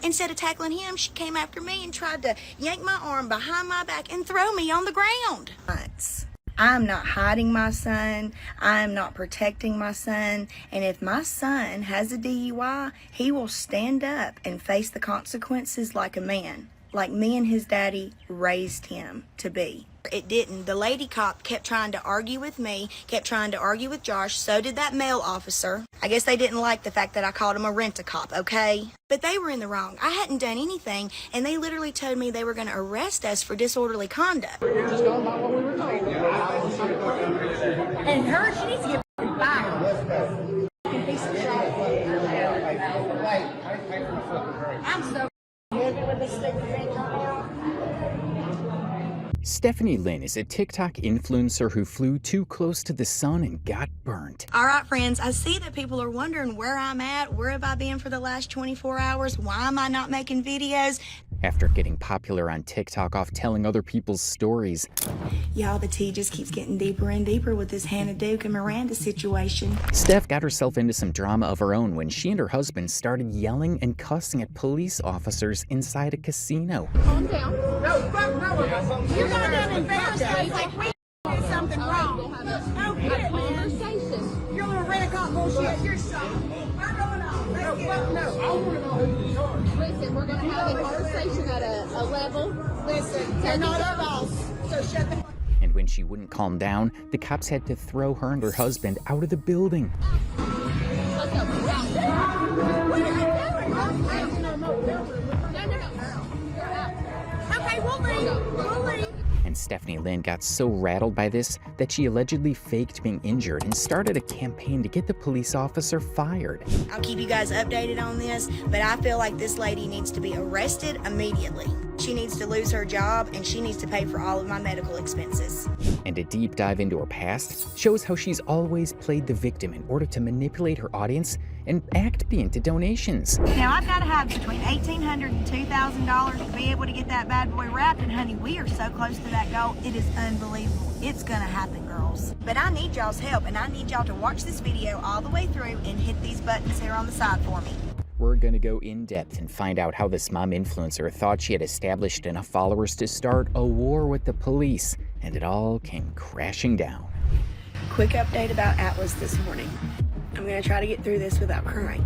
Instead of tackling him, she came after me and tried to yank my arm behind my back and throw me on the ground. I'm not hiding my son. I am not protecting my son. And if my son has a DUI, he will stand up and face the consequences like a man, like me and his daddy raised him to be. It didn't. The lady cop kept trying to argue with me, kept trying to argue with Josh. So did that male officer. I guess they didn't like the fact that I called him a rent-a-cop, okay? But they were in the wrong. I hadn't done anything, and they literally told me they were going to arrest us for disorderly conduct. Just going by what we were told. And her, she needs to get fired. Piece of shit. I'm so with this stupid thing coming out. Stephanie Lynn is a TikTok influencer who flew too close to the sun and got burnt. All right, friends, I see that people are wondering where I'm at. Where have I been for the last 24 hours? Why am I not making videos? After getting popular on TikTok off telling other people's stories. Y'all, the tea just keeps getting deeper and deeper with this Hannah Duke and Miranda situation. Steph got herself into some drama of her own when she and her husband started yelling and cussing at police officers inside a casino. Calm down. No, fuck no. You're going to embarrass me like we did something wrong. No, get it, man. You're a little rent-a-cop bullshit. You're something. We're going on. No, fuck no. I want to know who's in charge. Listen, we're going to have a conversation at a level. Listen, they're not our boss, so shut the fuck up. And when she wouldn't calm down, the cops had to throw her and her husband out of the building. Let's go. What are you doing? Okay, we'll leave. We'll leave. And Stephanie Lynn got so rattled by this that she allegedly faked being injured and started a campaign to get the police officer fired. I'll keep you guys updated on this, but I feel like this lady needs to be arrested immediately. She needs to lose her job, and she needs to pay for all of my medical expenses. And a deep dive into her past shows how she's always played the victim in order to manipulate her audience and act me into donations. Now, I've got to have between $1,800 and $2,000 to be able to get that bad boy wrapped, and honey, we are so close to that goal. It is unbelievable. It's gonna happen, girls. But I need y'all's help, and I need y'all to watch this video all the way through and hit these buttons here on the side for me. We're gonna go in depth and find out how this mom influencer thought she had established enough followers to start a war with the police, and it all came crashing down. Quick update about Atlas this morning. I'm gonna try to get through this without crying.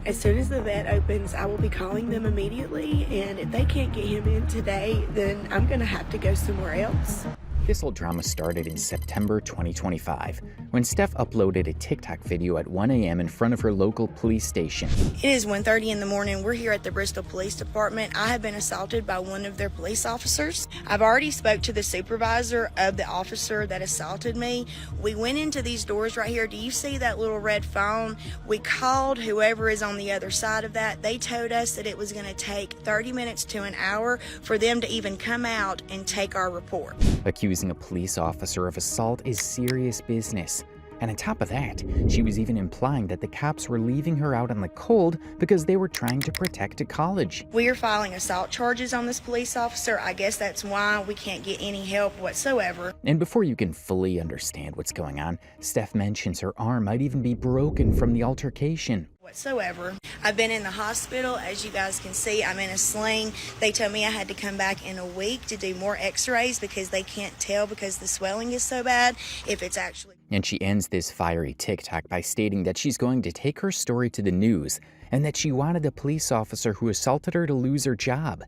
As soon as the vet opens, I will be calling them immediately, and if they can't get him in today, then I'm gonna have to go somewhere else. This whole drama started in September 2025, when Steph uploaded a TikTok video at 1 a.m. in front of her local police station. It is 1:30 in the morning. We're here at the Bristol Police Department. I have been assaulted by one of their police officers. I've already spoke to the supervisor of the officer that assaulted me. We went into these doors right here. Do you see that little red phone? We called whoever is on the other side of that. They told us that it was going to take 30 minutes to an hour for them to even come out and take our report. Accusing a police officer of assault is serious business. And on top of that, she was even implying that the cops were leaving her out in the cold because they were trying to protect a college. We are filing assault charges on this police officer. I guess that's why we can't get any help whatsoever. And before you can fully understand what's going on, Steph mentions her arm might even be broken from the altercation. Whatsoever. I've been in the hospital. As you guys can see, I'm in a sling. They told me I had to come back in a week to do more x-rays because they can't tell because the swelling is so bad if it's actually... And she ends this fiery TikTok by stating that she's going to take her story to the news and that she wanted the police officer who assaulted her to lose her job.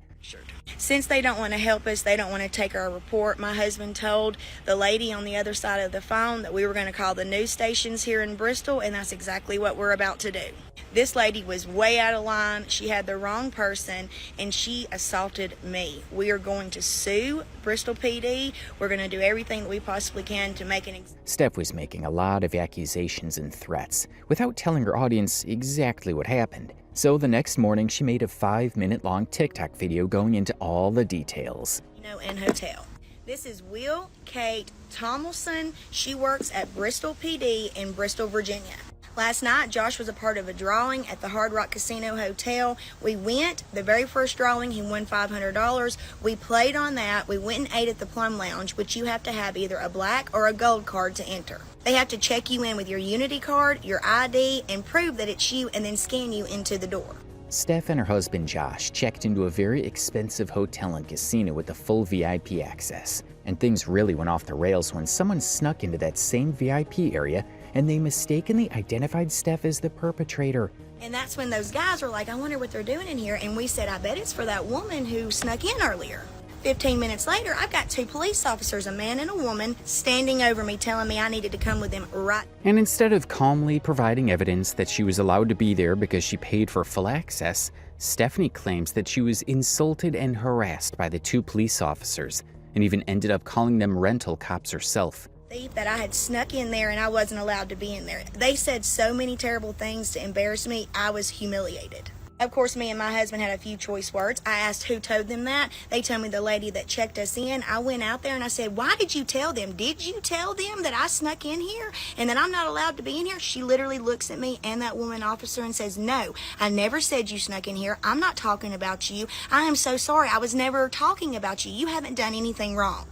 Since they don't want to help us, they don't want to take our report. My husband told the lady on the other side of the phone that we were going to call the news stations here in Bristol, and that's exactly what we're about to do. This lady was way out of line. She had the wrong person, and she assaulted me. We are going to sue Bristol PD. We're going to do everything that we possibly can to make an... Steph was making a lot of accusations and threats without telling her audience exactly what happened. So the next morning, she made a 5-minute-long TikTok video going into all the details. In hotel. This is Will Kate Tomlinson. She works at Bristol PD in Bristol, Virginia. Last night, Josh was a part of a drawing at the Hard Rock Casino Hotel. We went, the very first drawing, he won $500. We played on that. We went and ate at the Plum Lounge, which you have to have either a black or a gold card to enter. They have to check you in with your Unity card, your ID, and prove that it's you, and then scan you into the door. Steph and her husband Josh checked into a very expensive hotel and casino with the full VIP access. And things really went off the rails when someone snuck into that same VIP area and they mistakenly identified Steph as the perpetrator. And that's when those guys were like, I wonder what they're doing in here. And we said, I bet it's for that woman who snuck in earlier. 15 minutes later, I've got 2 police officers, a man and a woman, standing over me telling me I needed to come with them right. And instead of calmly providing evidence that she was allowed to be there because she paid for full access, Stephanie claims that she was insulted and harassed by the 2 police officers and even ended up calling them rental cops herself. That I had snuck in there and I wasn't allowed to be in there. They said so many terrible things to embarrass me, I was humiliated. Of course, me and my husband had a few choice words. I asked who told them that. They told me the lady that checked us in. I went out there and I said, why did you tell them? Did you tell them that I snuck in here and that I'm not allowed to be in here? She literally looks at me and that woman officer and says, no, I never said you snuck in here. I'm not talking about you. I am so sorry. I was never talking about you. You haven't done anything wrong.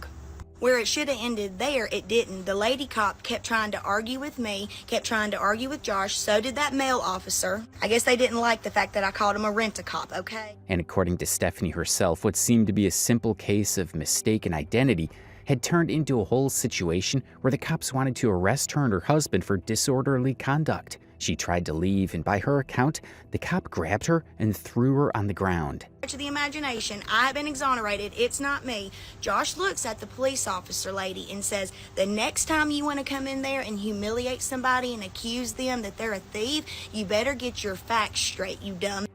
Where it should have ended there, it didn't. The lady cop kept trying to argue with me, kept trying to argue with Josh. So did that male officer. I guess they didn't like the fact that I called him a rent-a-cop, okay? And according to Stephanie herself, what seemed to be a simple case of mistaken identity had turned into a whole situation where the cops wanted to arrest her and her husband for disorderly conduct. She tried to leave, and by her account, the cop grabbed her and threw her on the ground. To the imagination, I have been exonerated. It's not me. Josh looks at the police officer lady and says, the next time you want to come in there and humiliate somebody and accuse them that they're a thief, you better get your facts straight, you dumb.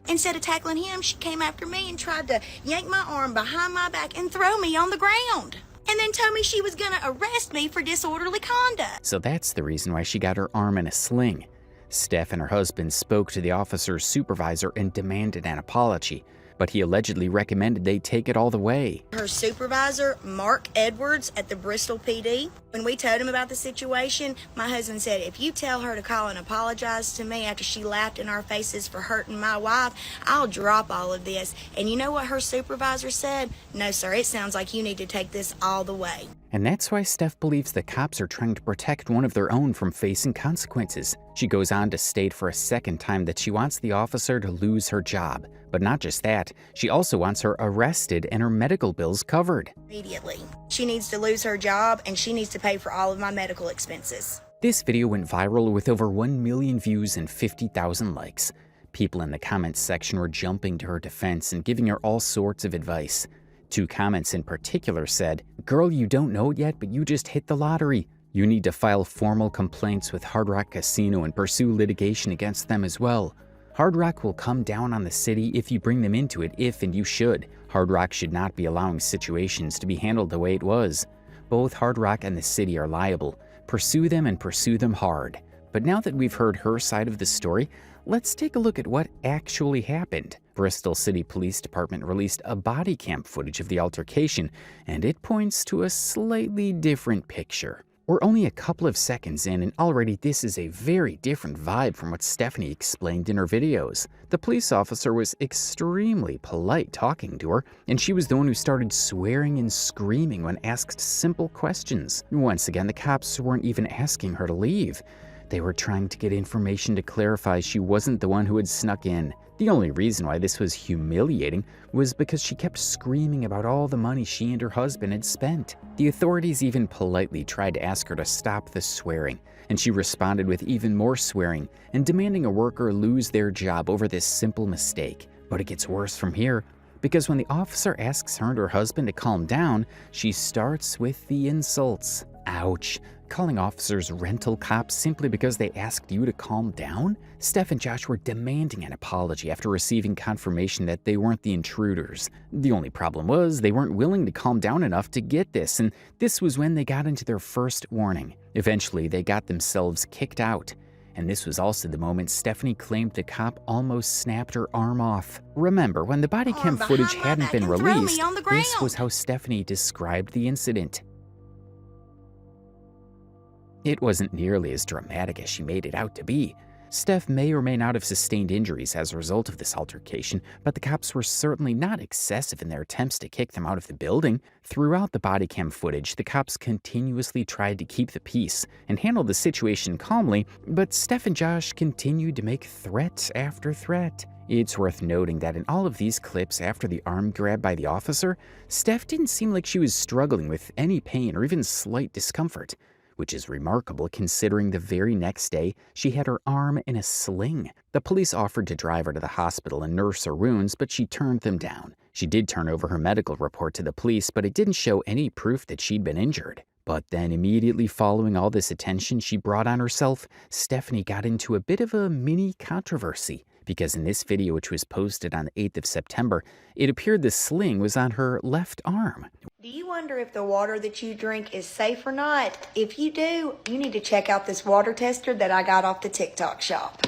Instead of tackling him, she came after me and tried to yank my arm behind my back and throw me on the ground. And then told me she was going to arrest me for disorderly conduct. So that's the reason why she got her arm in a sling. Steph and her husband spoke to the officer's supervisor and demanded an apology, but he allegedly recommended they take it all the way. Her supervisor, Mark Edwards at the Bristol PD, when we told him about the situation, my husband said, if you tell her to call and apologize to me after she laughed in our faces for hurting my wife, I'll drop all of this. And you know what her supervisor said? No, sir, it sounds like you need to take this all the way. And that's why Steph believes the cops are trying to protect one of their own from facing consequences. She goes on to state for a second time that she wants the officer to lose her job. But not just that, she also wants her arrested and her medical bills covered. Immediately. She needs to lose her job and she needs to pay for all of my medical expenses. This video went viral with over 1 million views and 50,000 likes. People in the comments section were jumping to her defense and giving her all sorts of advice. 2 comments in particular said, "Girl, you don't know it yet, but you just hit the lottery. You need to file formal complaints with Hard Rock Casino and pursue litigation against them as well. Hard Rock will come down on the city if you bring them into it, and you should. Hard Rock should not be allowing situations to be handled the way it was. Both Hard Rock and the city are liable. Pursue them and pursue them hard." But now that we've heard her side of the story, let's take a look at what actually happened. Bristol City Police Department released a body cam footage of the altercation, and it points to a slightly different picture. We're only a couple of seconds in, and already this is a very different vibe from what Stephanie explained in her videos. The police officer was extremely polite talking to her, and she was the one who started swearing and screaming when asked simple questions. Once again, the cops weren't even asking her to leave. They were trying to get information to clarify she wasn't the one who had snuck in. The only reason why this was humiliating was because she kept screaming about all the money she and her husband had spent. The authorities even politely tried to ask her to stop the swearing, and she responded with even more swearing and demanding a worker lose their job over this simple mistake. But it gets worse from here, because when the officer asks her and her husband to calm down, she starts with the insults. Ouch. Calling officers rental cops simply because they asked you to calm down? Steph and Josh were demanding an apology after receiving confirmation that they weren't the intruders. The only problem was they weren't willing to calm down enough to get this, and this was when they got into their first warning. Eventually, they got themselves kicked out. And this was also the moment Stephanie claimed the cop almost snapped her arm off. Remember, when the body cam footage hadn't been released, this was how Stephanie described the incident. It wasn't nearly as dramatic as she made it out to be. Steph may or may not have sustained injuries as a result of this altercation, but the cops were certainly not excessive in their attempts to kick them out of the building. Throughout the body cam footage, the cops continuously tried to keep the peace and handle the situation calmly, but Steph and Josh continued to make threat after threat. It's worth noting that in all of these clips after the arm grab by the officer, Steph didn't seem like she was struggling with any pain or even slight discomfort, which is remarkable considering the very next day she had her arm in a sling. The police offered to drive her to the hospital and nurse her wounds, but she turned them down. She did turn over her medical report to the police, but it didn't show any proof that she'd been injured. But then immediately following all this attention she brought on herself, Stephanie got into a bit of a mini controversy. Because in this video, which was posted on the 8th of September, it appeared the sling was on her left arm. Do you wonder if the water that you drink is safe or not? If you do, you need to check out this water tester that I got off the TikTok shop.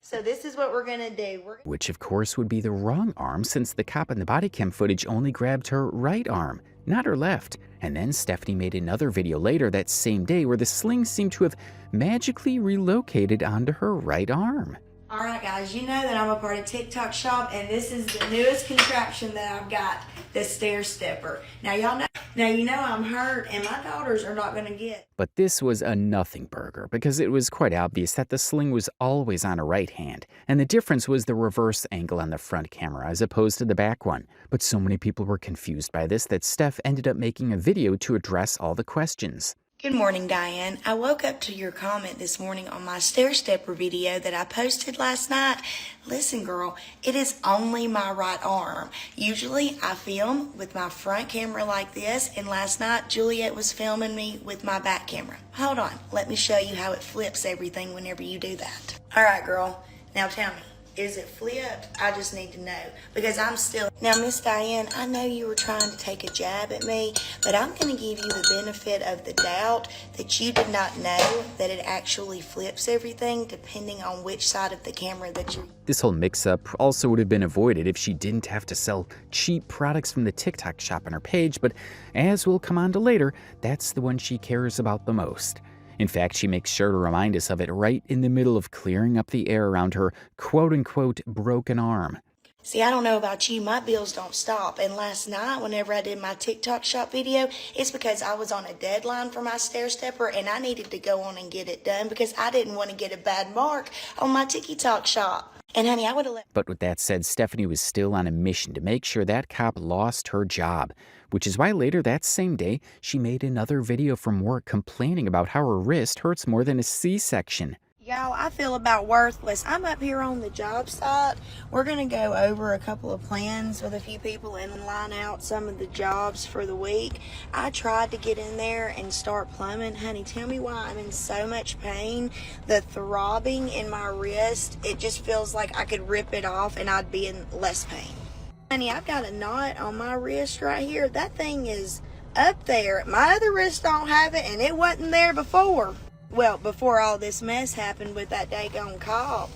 So this is what we're gonna do. Which of course would be the wrong arm, since the cop in the body cam footage only grabbed her right arm, not her left. And then Stephanie made another video later that same day where the sling seemed to have magically relocated onto her right arm. Alright guys, you know that I'm a part of TikTok shop, and this is the newest contraption that I've got, the stair stepper. Now you know I'm hurt and my daughters are not gonna get. But this was a nothing burger because it was quite obvious that the sling was always on her right hand, and the difference was the reverse angle on the front camera as opposed to the back one. But so many people were confused by this that Steph ended up making a video to address all the questions. Good morning, Diane. I woke up to your comment this morning on my stair stepper video that I posted last night. Listen, girl, it is only my right arm. Usually I film with my front camera like this, and last night Juliet was filming me with my back camera. Hold on, let me show you how it flips everything whenever you do that. All right, girl, now tell me. Is it flipped? I just need to know, because I'm still... Now, Miss Diane, I know you were trying to take a jab at me, but I'm going to give you the benefit of the doubt that you did not know that it actually flips everything depending on which side of the camera that you're... This whole mix-up also would have been avoided if she didn't have to sell cheap products from the TikTok shop on her page, but as we'll come on to later, that's the one she cares about the most. In fact, she makes sure to remind us of it right in the middle of clearing up the air around her quote-unquote broken arm. See, I don't know about you, my bills don't stop. And last night, whenever I did my TikTok shop video, it's because I was on a deadline for my stair stepper and I needed to go on and get it done because I didn't want to get a bad mark on my TikTok shop. And honey, I would have let... But with that said, Stephanie was still on a mission to make sure that cop lost her job, which is why later that same day, she made another video from work complaining about how her wrist hurts more than a C-section. Y'all, I feel about worthless. I'm up here on the job site. We're going to go over a couple of plans with a few people and line out some of the jobs for the week. I tried to get in there and start plumbing. Honey, tell me why I'm in so much pain. The throbbing in my wrist, it just feels like I could rip it off and I'd be in less pain. Honey, I've got a knot on my wrist right here. That thing is up there. My other wrist don't have it, and it wasn't there before. Well, before all this mess happened with that daggone cop.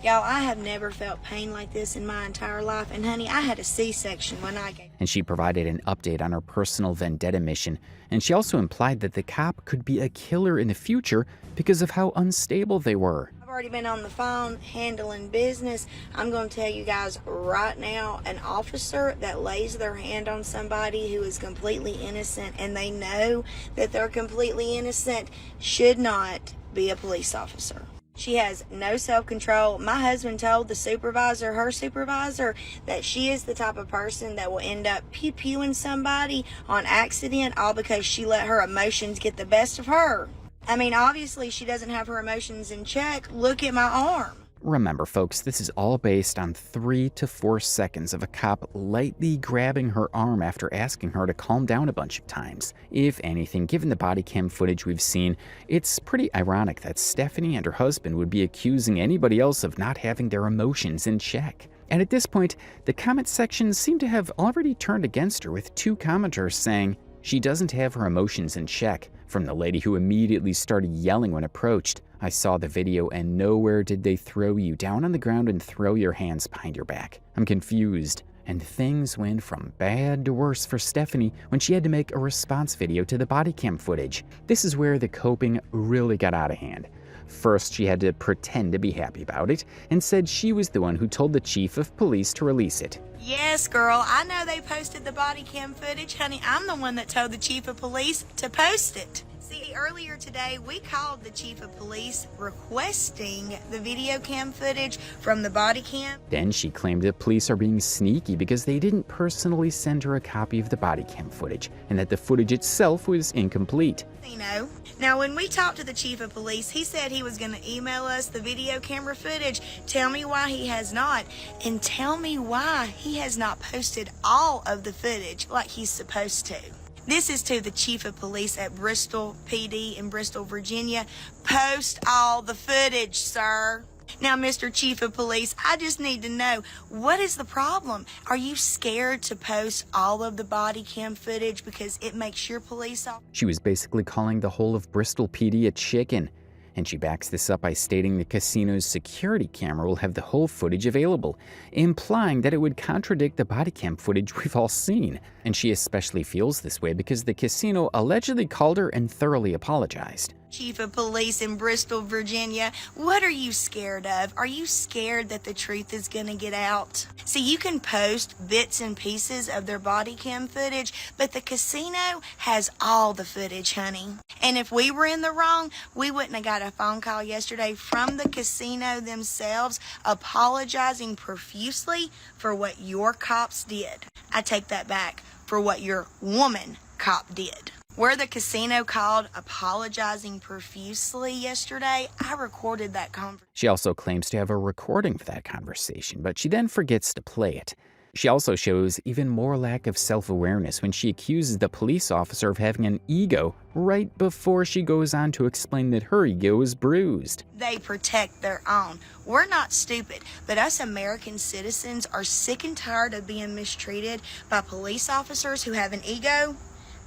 Y'all, I have never felt pain like this in my entire life. And honey, I had a C-section when I gave... And she provided an update on her personal vendetta mission. And she also implied that the cop could be a killer in the future because of how unstable they were. I've already been on the phone handling business. I'm going to tell you guys right now, an officer that lays their hand on somebody who is completely innocent and they know that they're completely innocent should not be a police officer. She has no self-control. My husband told the supervisor, her supervisor, that she is the type of person that will end up pew-pewing somebody on accident all because she let her emotions get the best of her. I mean, obviously she doesn't have her emotions in check. Look at my arm. Remember, folks, this is all based on 3 to 4 seconds of a cop lightly grabbing her arm after asking her to calm down a bunch of times. If anything, given the body cam footage we've seen, it's pretty ironic that Stephanie and her husband would be accusing anybody else of not having their emotions in check. And at this point, the comment section seemed to have already turned against her, with 2 commenters saying, "She doesn't have her emotions in check," from the lady who immediately started yelling when approached. "I saw the video and nowhere did they throw you down on the ground and throw your hands behind your back. I'm confused." And things went from bad to worse for Stephanie when she had to make a response video to the body cam footage. This is where the coping really got out of hand. First, she had to pretend to be happy about it and said she was the one who told the chief of police to release it. Yes, girl, I know they posted the body cam footage, honey. I'm the one that told the chief of police to post it. See, earlier today, we called the chief of police requesting the video cam footage from the body cam. Then she claimed that police are being sneaky because they didn't personally send her a copy of the body cam footage and that the footage itself was incomplete. You know, now when we talked to the chief of police, he said he was going to email us the video camera footage. Tell me why he has not, and tell me why he has not posted all of the footage like he's supposed to. This is to the chief of police at Bristol PD in Bristol, Virginia. Post all the footage, sir. Now, Mr. Chief of Police, I just need to know, what is the problem? Are you scared to post all of the body cam footage because it makes your police officer? She was basically calling the whole of Bristol PD a chicken. And she backs this up by stating the casino's security camera will have the whole footage available, implying that it would contradict the body cam footage we've all seen. And she especially feels this way because the casino allegedly called her and thoroughly apologized. Chief of Police in Bristol, Virginia, what are you scared of? Are you scared that the truth is going to get out? See, you can post bits and pieces of their body cam footage, but the casino has all the footage, honey. And if we were in the wrong, we wouldn't have got a phone call yesterday from the casino themselves apologizing profusely for what your cops did. I take that back, for what your woman cop did. Where the casino called apologizing profusely yesterday, I recorded that conversation. She also claims to have a recording of that conversation, but she then forgets to play it. She also shows even more lack of self-awareness when she accuses the police officer of having an ego right before she goes on to explain that her ego is bruised. They protect their own. We're not stupid, but us American citizens are sick and tired of being mistreated by police officers who have an ego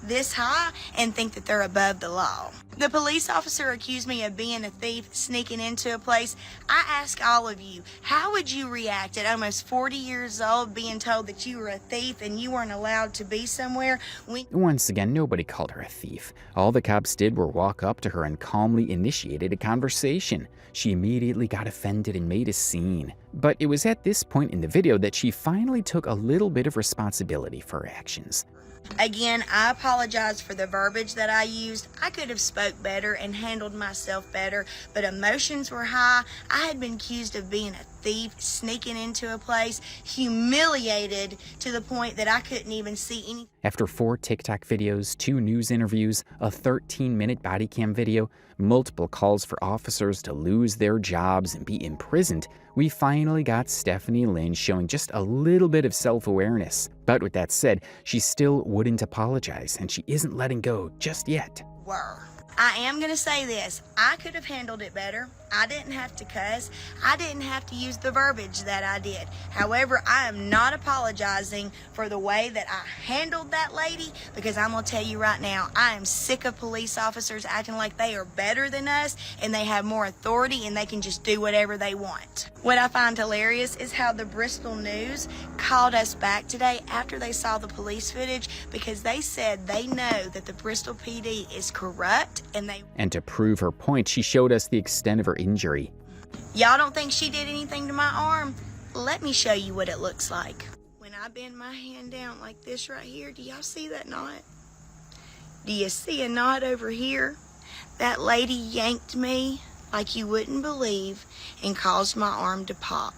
this high and think that they're above the law. The police officer accused me of being a thief, sneaking into a place. I ask all of you, how would you react at almost 40 years old being told that you were a thief and you weren't allowed to be somewhere? Once again, nobody called her a thief. All the cops did were walk up to her and calmly initiated a conversation. She immediately got offended and made a scene. But it was at this point in the video that she finally took a little bit of responsibility for her actions. Again, I apologize for the verbiage that I used. I could have spoke better and handled myself better, but emotions were high. I had been accused of being a thief, sneaking into a place, humiliated to the point that I couldn't even see anything. After 4 TikTok videos, 2 news interviews, a 13-minute body cam video, multiple calls for officers to lose their jobs and be imprisoned, we finally got Stephanie Lynn showing just a little bit of self-awareness. But with that said, she still wouldn't apologize, and she isn't letting go just yet. I am going to say this. I could have handled it better. I didn't have to cuss. I didn't have to use the verbiage that I did. However, I am not apologizing for the way that I handled that lady, because I'm going to tell you right now, I am sick of police officers acting like they are better than us and they have more authority and they can just do whatever they want. What I find hilarious is how the Bristol News called us back today after they saw the police footage, because they said they know that the Bristol PD is corrupt And to prove her point, she showed us the extent of her injury. Y'all don't think she did anything to my arm? Let me show you what it looks like. When I bend my hand down like this right here, do y'all see that knot? Do you see a knot over here? That lady yanked me like you wouldn't believe and caused my arm to pop.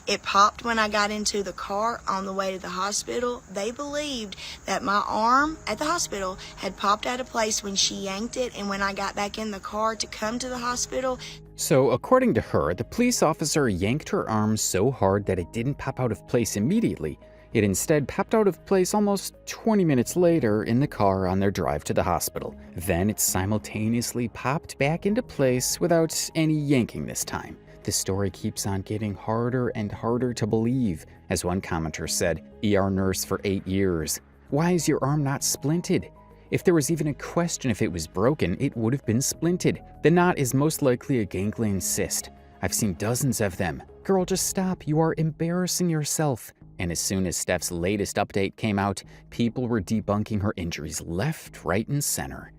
It popped when I got into the car on the way to the hospital. They believed that my arm at the hospital had popped out of place when she yanked it, and when I got back in the car to come to the hospital. So, according to her, the police officer yanked her arm so hard that it didn't pop out of place immediately. It instead popped out of place almost 20 minutes later in the car on their drive to the hospital. Then it simultaneously popped back into place without any yanking this time. The story keeps on getting harder and harder to believe. As one commenter said, ER nurse for 8 years. Why is your arm not splinted? If there was even a question if it was broken, it would have been splinted. The knot is most likely a ganglion cyst. I've seen dozens of them. Girl, just stop. You are embarrassing yourself. And as soon as Steph's latest update came out, people were debunking her injuries left, right, and center.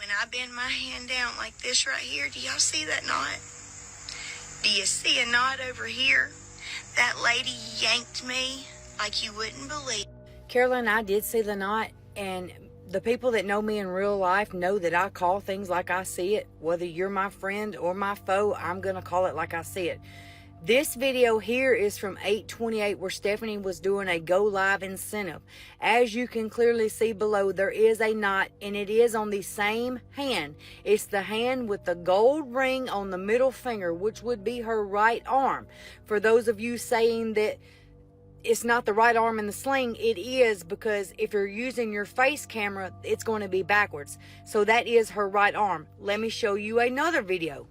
When I bend my hand down like this right here, do y'all see that knot? Do you see a knot over here? That lady yanked me like you wouldn't believe. Carolyn, I did see the knot, and the people that know me in real life know that I call things like I see it. Whether you're my friend or my foe, I'm going to call it like I see it. This video here is from 8/28, where Stephanie was doing a go live incentive. As you can clearly see below, there is a knot, and it is on the same hand. It's the hand with the gold ring on the middle finger, which would be her right arm. For those of you saying that it's not the right arm in the sling, it is, because if you're using your face camera, it's going to be backwards. So that is her right arm. Let me show you another video.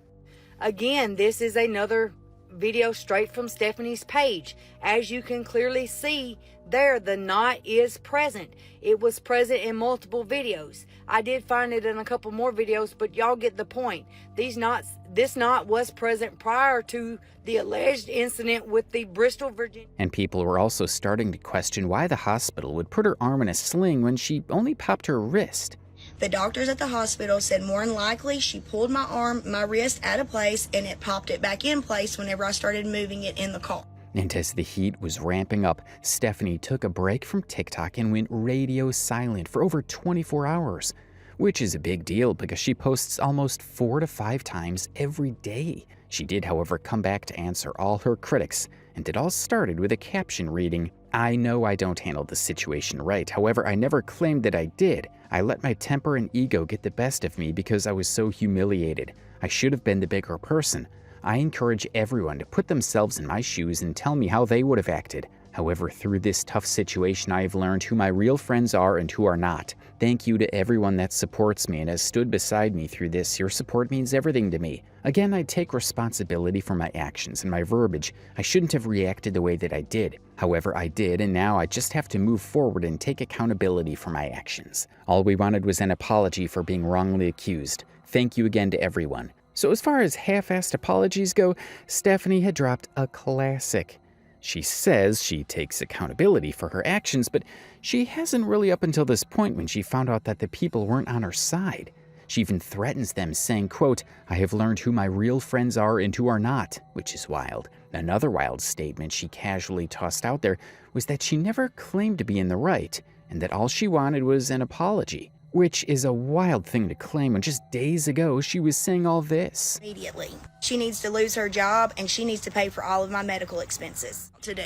Again, this is another video straight from Stephanie's page. As you can clearly see there, the knot is present. It was present in multiple videos. I did find it in a couple more videos, but y'all get the point. This knot was present prior to the alleged incident with the Bristol, Virginia. And people were also starting to question why the hospital would put her arm in a sling when she only popped her wrist. The doctors at the hospital said more than likely she pulled my wrist out of place, and it popped it back in place whenever I started moving it in the car. And as the heat was ramping up, Stephanie took a break from TikTok and went radio silent for over 24 hours, which is a big deal because she posts almost 4 to 5 times every day. She did, however, come back to answer all her critics, and it all started with a caption reading, "I know I don't handle the situation right. However, I never claimed that I did. I let my temper and ego get the best of me because I was so humiliated. I should have been the bigger person. I encourage everyone to put themselves in my shoes and tell me how they would have acted. However, through this tough situation, I have learned who my real friends are and who are not. Thank you to everyone that supports me and has stood beside me through this. Your support means everything to me. Again, I take responsibility for my actions and my verbiage. I shouldn't have reacted the way that I did. However, I did, and now I just have to move forward and take accountability for my actions. All we wanted was an apology for being wrongly accused. Thank you again to everyone." So as far as half-assed apologies go, Stephanie had dropped a classic. She says she takes accountability for her actions, but she hasn't really up until this point when she found out that the people weren't on her side. She even threatens them, saying, quote, "I have learned who my real friends are and who are not," which is wild. Another wild statement she casually tossed out there was that she never claimed to be in the right, and that all she wanted was an apology. Which is a wild thing to claim when just days ago she was saying all this. Immediately. She needs to lose her job, and she needs to pay for all of my medical expenses to do.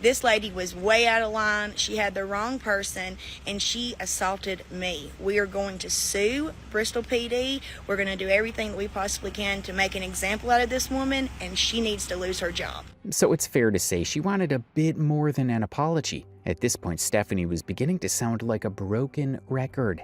This lady was way out of line. She had the wrong person, and she assaulted me. We are going to sue Bristol PD. We're going to do everything that we possibly can to make an example out of this woman, and she needs to lose her job. So it's fair to say she wanted a bit more than an apology. At this point, Stephanie was beginning to sound like a broken record.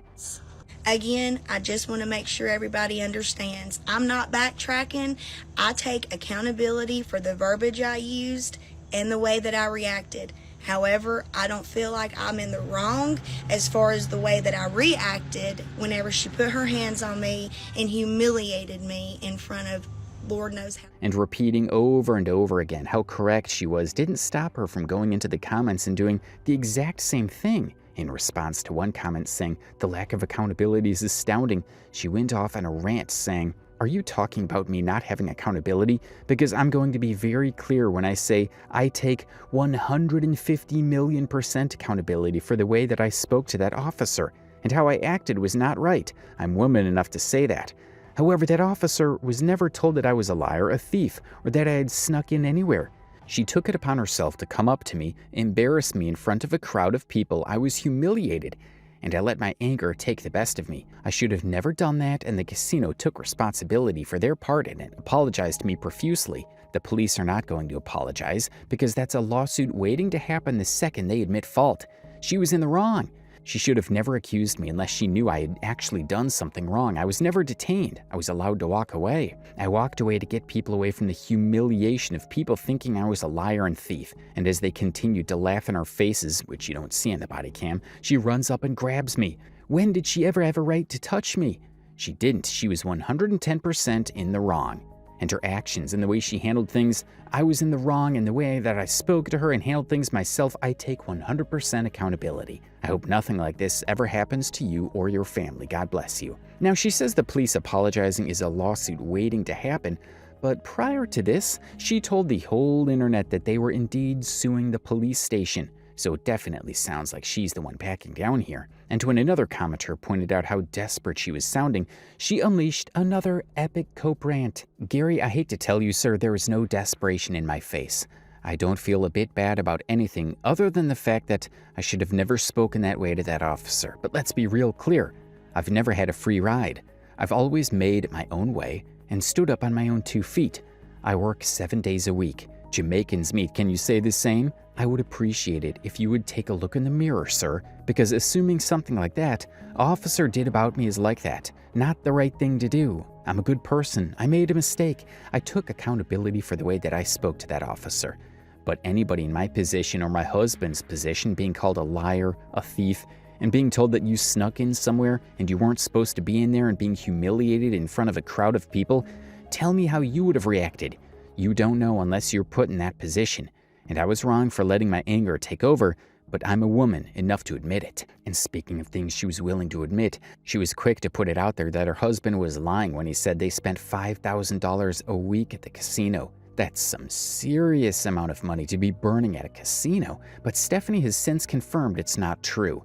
Again, I just want to make sure everybody understands. I'm not backtracking. I take accountability for the verbiage I used and the way that I reacted. However, I don't feel like I'm in the wrong as far as the way that I reacted whenever she put her hands on me and humiliated me in front of Lord knows how. And repeating over and over again how correct she was didn't stop her from going into the comments and doing the exact same thing. In response to one comment saying, "The lack of accountability is astounding," she went off on a rant saying, "Are you talking about me not having accountability? Because I'm going to be very clear when I say I take 150 million% accountability for the way that I spoke to that officer, and how I acted was not right. I'm woman enough to say that. However, that officer was never told that I was a liar, a thief, or that I had snuck in anywhere. She took it upon herself to come up to me, embarrass me in front of a crowd of people. I was humiliated, and I let my anger take the best of me. I should have never done that, and the casino took responsibility for their part in it, apologized to me profusely. The police are not going to apologize, because that's a lawsuit waiting to happen the second they admit fault. She was in the wrong. She should have never accused me unless she knew I had actually done something wrong. I was never detained. I was allowed to walk away. I walked away to get people away from the humiliation of people thinking I was a liar and thief. And as they continued to laugh in our faces, which you don't see on the body cam, she runs up and grabs me. When did she ever have a right to touch me? She didn't. She was 110% in the wrong. and her actions and the way she handled things, I was in the wrong, and the way that I spoke to her and handled things myself, I take 100% accountability. I hope nothing like this ever happens to you or your family. God bless you. Now, she says the police apologizing is a lawsuit waiting to happen, but prior to this, she told the whole internet that they were indeed suing the police station. So it definitely sounds like she's the one backing down here. And when another commenter pointed out how desperate she was sounding, she unleashed another epic cope rant. Gary, I hate to tell you, sir, there is no desperation in my face. I don't feel a bit bad about anything other than the fact that I should have never spoken that way to that officer. But let's be real clear. I've never had a free ride. I've always made my own way and stood up on my own 2 feet. I work 7 days a week. Jamaicans meet. Can you say the same? I would appreciate it if you would take a look in the mirror, sir, because assuming something like that officer did about me is like that. Not the right thing to do. I'm a good person. I made a mistake. I took accountability for the way that I spoke to that officer. But anybody in my position or my husband's position being called a liar, a thief, and being told that you snuck in somewhere and you weren't supposed to be in there and being humiliated in front of a crowd of people, tell me how you would have reacted. You don't know unless you're put in that position. And I was wrong for letting my anger take over, but I'm a woman enough to admit it. And speaking of things she was willing to admit, she was quick to put it out there that her husband was lying when he said they spent $5,000 a week at the casino. That's some serious amount of money to be burning at a casino, but Stephanie has since confirmed it's not true.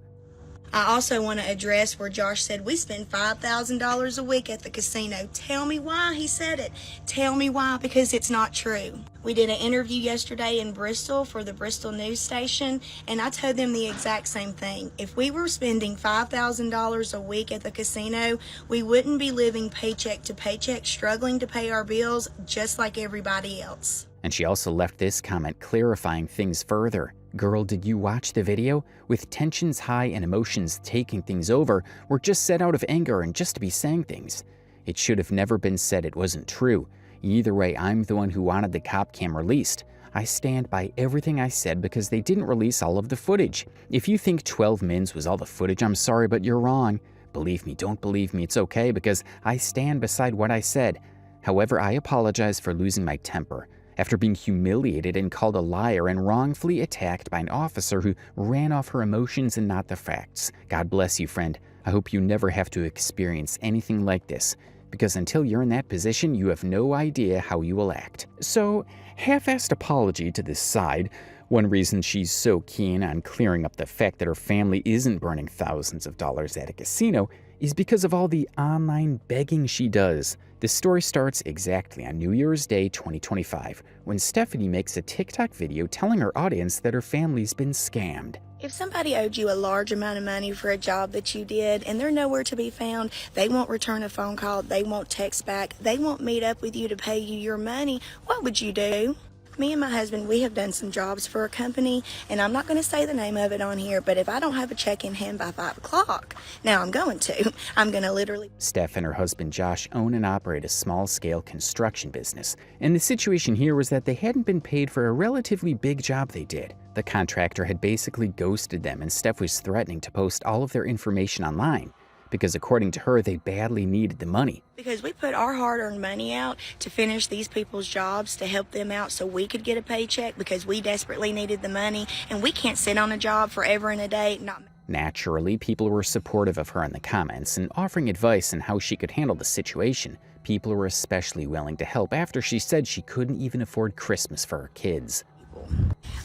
I also want to address where Josh said we spend $5,000 a week at the casino. Tell me why he said it. Tell me why, because it's not true. We did an interview yesterday in Bristol for the Bristol news station, and I told them the exact same thing. If we were spending $5,000 a week at the casino, we wouldn't be living paycheck to paycheck, struggling to pay our bills just like everybody else. And she also left this comment clarifying things further. Girl, did you watch the video? With tensions high and emotions taking things over, we're just said out of anger and just to be saying things. It should have never been said it wasn't true. Either way, I'm the one who wanted the cop cam released. I stand by everything I said because they didn't release all of the footage. If you think 12 mins was all the footage, I'm sorry, but you're wrong. Believe me, don't believe me, it's okay because I stand beside what I said. However, I apologize for losing my temper. After being humiliated and called a liar and wrongfully attacked by an officer who ran off her emotions and not the facts. God bless you, friend. I hope you never have to experience anything like this, because until you're in that position, you have no idea how you will act. So, half-assed apology to this side. One reason she's so keen on clearing up the fact that her family isn't burning thousands of dollars at a casino is because of all the online begging she does. This story starts exactly on New Year's Day 2025, when Stephanie makes a TikTok video telling her audience that her family's been scammed. If somebody owed you a large amount of money for a job that you did and they're nowhere to be found, they won't return a phone call, they won't text back, they won't meet up with you to pay you your money, what would you do? Me and my husband, we have done some jobs for a company, and I'm not going to say the name of it on here, but if I don't have a check in hand by 5 o'clock, now I'm going to literally... Steph and her husband Josh own and operate a small-scale construction business, and the situation here was that they hadn't been paid for a relatively big job they did. The contractor had basically ghosted them, and Steph was threatening to post all of their information online, because according to her, they badly needed the money. Because we put our hard-earned money out to finish these people's jobs, to help them out so we could get a paycheck, because we desperately needed the money, and we can't sit on a job forever and a day. Naturally, people were supportive of her in the comments and offering advice on how she could handle the situation. People were especially willing to help after she said she couldn't even afford Christmas for her kids.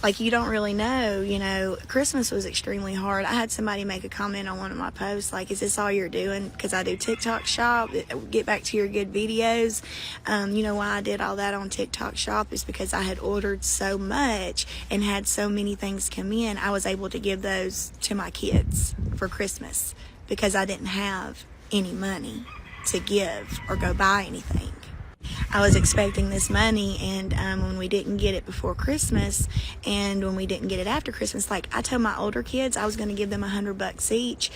Like, you don't really know, Christmas was extremely hard. I had somebody make a comment on one of my posts, like, is this all you're doing? Because I do TikTok shop, get back to your good videos. You know why I did all that on TikTok shop is because I had ordered so much and had so many things come in. I was able to give those to my kids for Christmas because I didn't have any money to give or go buy anything. I was expecting this money, and when we didn't get it before Christmas and when we didn't get it after Christmas, like I told my older kids I was going to give them $100 each.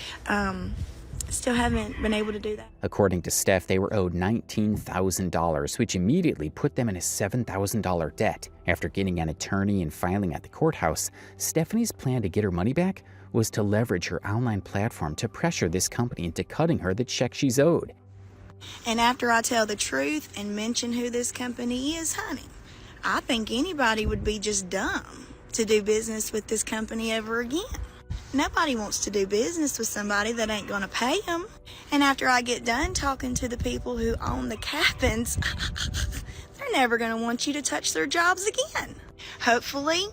Still haven't been able to do that. According to Steph, they were owed $19,000, which immediately put them in a $7,000 debt. After getting an attorney and filing at the courthouse, Stephanie's plan to get her money back was to leverage her online platform to pressure this company into cutting her the check she's owed. And after I tell the truth and mention who this company is, honey, I think anybody would be just dumb to do business with this company ever again. Nobody wants to do business with somebody that ain't gonna pay them. And after I get done talking to the people who own the cabins, they're never gonna want you to touch their jobs again. Hopefully,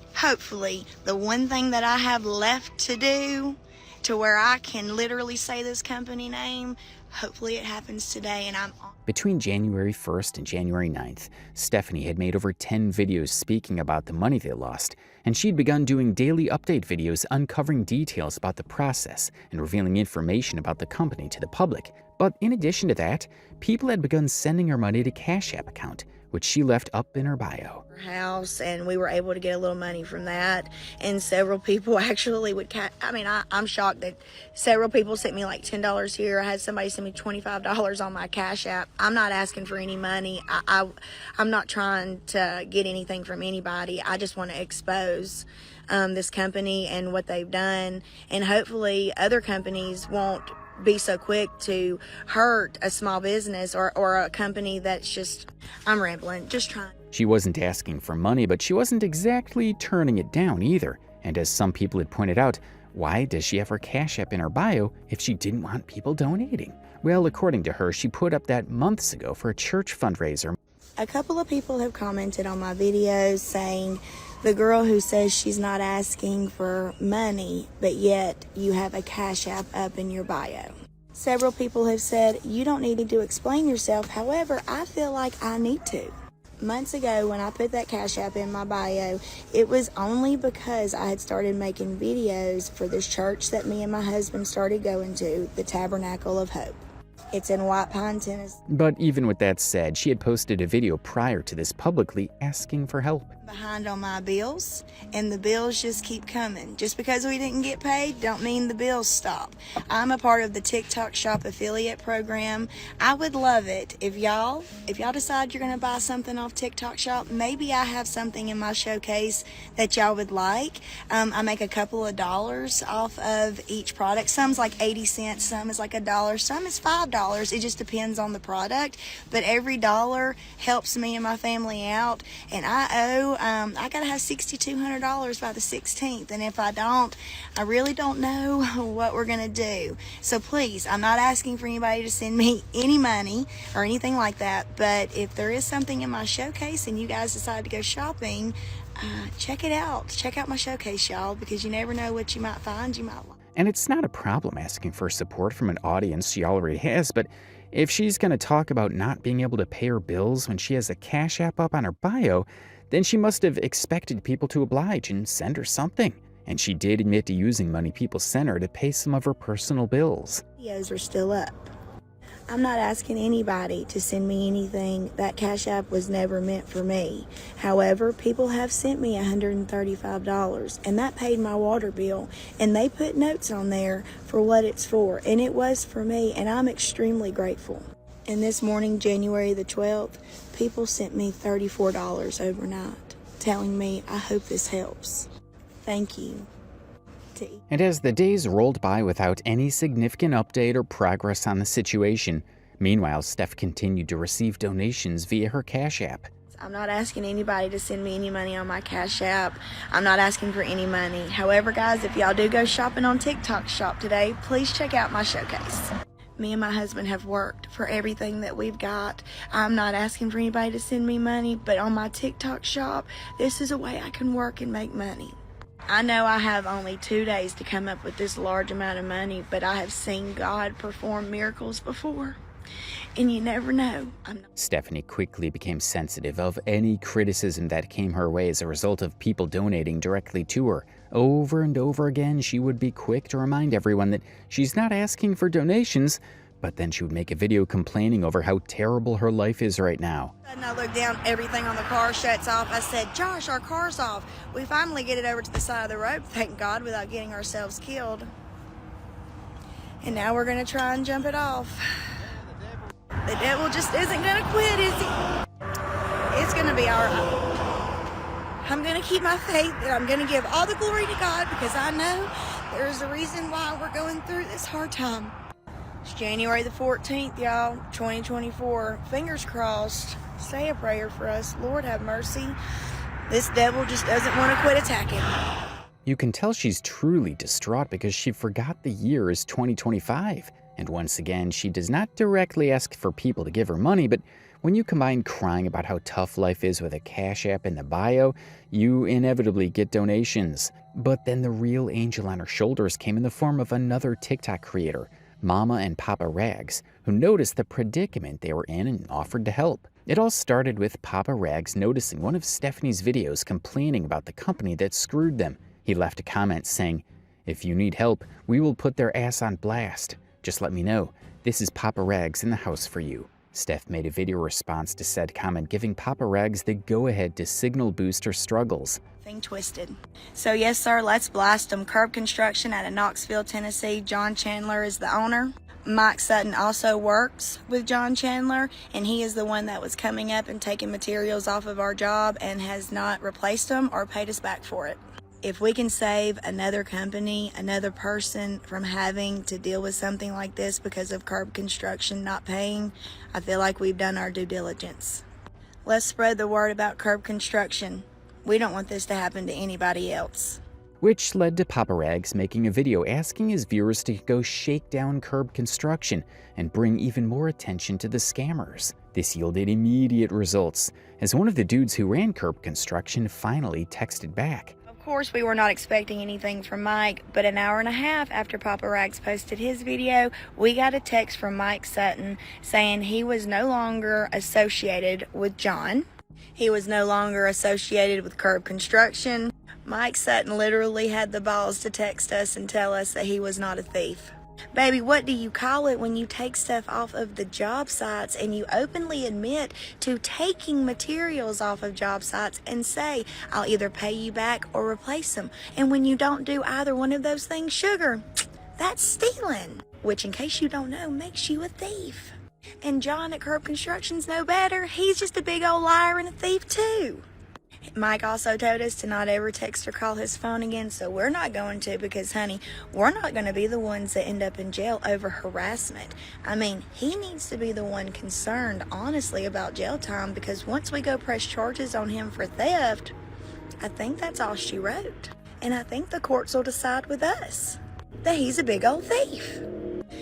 the one thing that I have left to do to where I can literally say this company name, hopefully it happens today and I'm on. Between January 1st and January 9th, Stephanie had made over 10 videos speaking about the money they lost, and she'd begun doing daily update videos uncovering details about the process and revealing information about the company to the public. But in addition to that, people had begun sending her money to Cash App account, which she left up in her bio. House, and we were able to get a little money from that, and several people actually would I'm shocked that several people sent me like $10 here. I had somebody send me $25 on my Cash App. I'm not asking for any money. I'm not trying to get anything from anybody. I just want to expose this company and what they've done, and hopefully other companies won't be so quick to hurt a small business or a company that's just, I'm rambling, just trying. She wasn't asking for money, but she wasn't exactly turning it down either. And as some people had pointed out, why does she have her Cash App in her bio if she didn't want people donating? Well, according to her, she put up that months ago for a church fundraiser. A couple of people have commented on my videos saying, the girl who says she's not asking for money, but yet you have a Cash App up in your bio. Several people have said, you don't need to explain yourself. However, I feel like I need to. Months ago, when I put that Cash App in my bio, it was only because I had started making videos for this church that me and my husband started going to, the Tabernacle of Hope. It's in White Pine, Tennessee. But even with that said, she had posted a video prior to this publicly asking for help. Behind on my bills, and the bills just keep coming. Just because we didn't get paid don't mean the bills stop. I'm a part of the TikTok Shop affiliate program. I would love it if y'all decide you're gonna buy something off TikTok Shop, maybe I have something in my showcase that y'all would like. I make a couple of dollars off of each product. Some's like 80 cents, some is like $1, some is $5. It just depends on the product, but every dollar helps me and my family out, and I gotta have $6,200 by the 16th, and if I don't, I really don't know what we're gonna do. So please, I'm not asking for anybody to send me any money or anything like that, but if there is something in my showcase and you guys decide to go shopping, check it out. Check out my showcase, y'all, because you never know what you might find, you might like. And it's not a problem asking for support from an audience she already has, but if she's going to talk about not being able to pay her bills when she has a Cash App up on her bio, then she must have expected people to oblige and send her something. And she did admit to using money people sent her to pay some of her personal bills. Videos are still up. I'm not asking anybody to send me anything. That Cash App was never meant for me. However, people have sent me $135, and that paid my water bill, and they put notes on there for what it's for, and it was for me, and I'm extremely grateful. And this morning, January the 12th, people sent me $34 overnight, telling me, I hope this helps. Thank you. And as the days rolled by without any significant update or progress on the situation, meanwhile, Steph continued to receive donations via her Cash App. I'm not asking anybody to send me any money on my Cash App. I'm not asking for any money. However, guys, if y'all do go shopping on TikTok Shop today, please check out my showcase. Me and my husband have worked for everything that we've got. I'm not asking for anybody to send me money, but on my TikTok Shop, this is a way I can work and make money. I know I have only 2 days to come up with this large amount of money, but I have seen God perform miracles before, and you never know. Stephanie quickly became sensitive of any criticism that came her way as a result of people donating directly to her. Over and over again, she would be quick to remind everyone that she's not asking for donations, but then she would make a video complaining over how terrible her life is right now. And I look down, everything on the car shuts off. I said, Josh, our car's off. We finally get it over to the side of the road, thank God, without getting ourselves killed. And now we're going to try and jump it off. The devil just isn't going to quit, is he? It's going to be all right. I'm going to keep my faith, and I'm going to give all the glory to God, because I know there's a reason why we're going through this hard time. It's January the 14th, y'all, 2024. Fingers crossed. Say a prayer for us. Lord have mercy. This devil just doesn't want to quit attacking. You can tell she's truly distraught because she forgot the year is 2025. And once again, she does not directly ask for people to give her money, but when you combine crying about how tough life is with a Cash App in the bio, you inevitably get donations. But then the real angel on her shoulders came in the form of another TikTok creator, Mama and Papa Rags, who noticed the predicament they were in and offered to help. It all started with Papa Rags noticing one of Stephanie's videos complaining about the company that screwed them. He left a comment saying, "If you need help, we will put their ass on blast. Just let me know. This is Papa Rags in the house for you." Steph made a video response to said comment, giving Papa Rags the go-ahead to signal boost her struggles. Thing twisted. So yes, sir, let's blast them. Curb Construction out of Knoxville, Tennessee. John Chandler is the owner. Mike Sutton also works with John Chandler, and he is the one that was coming up and taking materials off of our job and has not replaced them or paid us back for it. If we can save another company, another person from having to deal with something like this because of Curb Construction not paying, I feel like we've done our due diligence. Let's spread the word about Curb Construction. We don't want this to happen to anybody else. Which led to Papa Rags making a video asking his viewers to go shake down Curb Construction and bring even more attention to the scammers. This yielded immediate results, as one of the dudes who ran Curb Construction finally texted back. Of course, we were not expecting anything from Mike, but an hour and a half after Papa Rags posted his video, we got a text from Mike Sutton saying he was no longer associated with John. He was no longer associated with Curb Construction. Mike Sutton literally had the balls to text us and tell us that he was not a thief. Baby, what do you call it when you take stuff off of the job sites and you openly admit to taking materials off of job sites and say, I'll either pay you back or replace them? And when you don't do either one of those things, sugar, that's stealing. Which, in case you don't know, makes you a thief. And John at Curb Construction's no better. He's just a big old liar and a thief too. Mike also told us to not ever text or call his phone again, so we're not going to, because, honey, we're not going to be the ones that end up in jail over harassment. I mean, he needs to be the one concerned, honestly, about jail time, because once we go press charges on him for theft, I think that's all she wrote. And I think the courts will decide with us that he's a big old thief.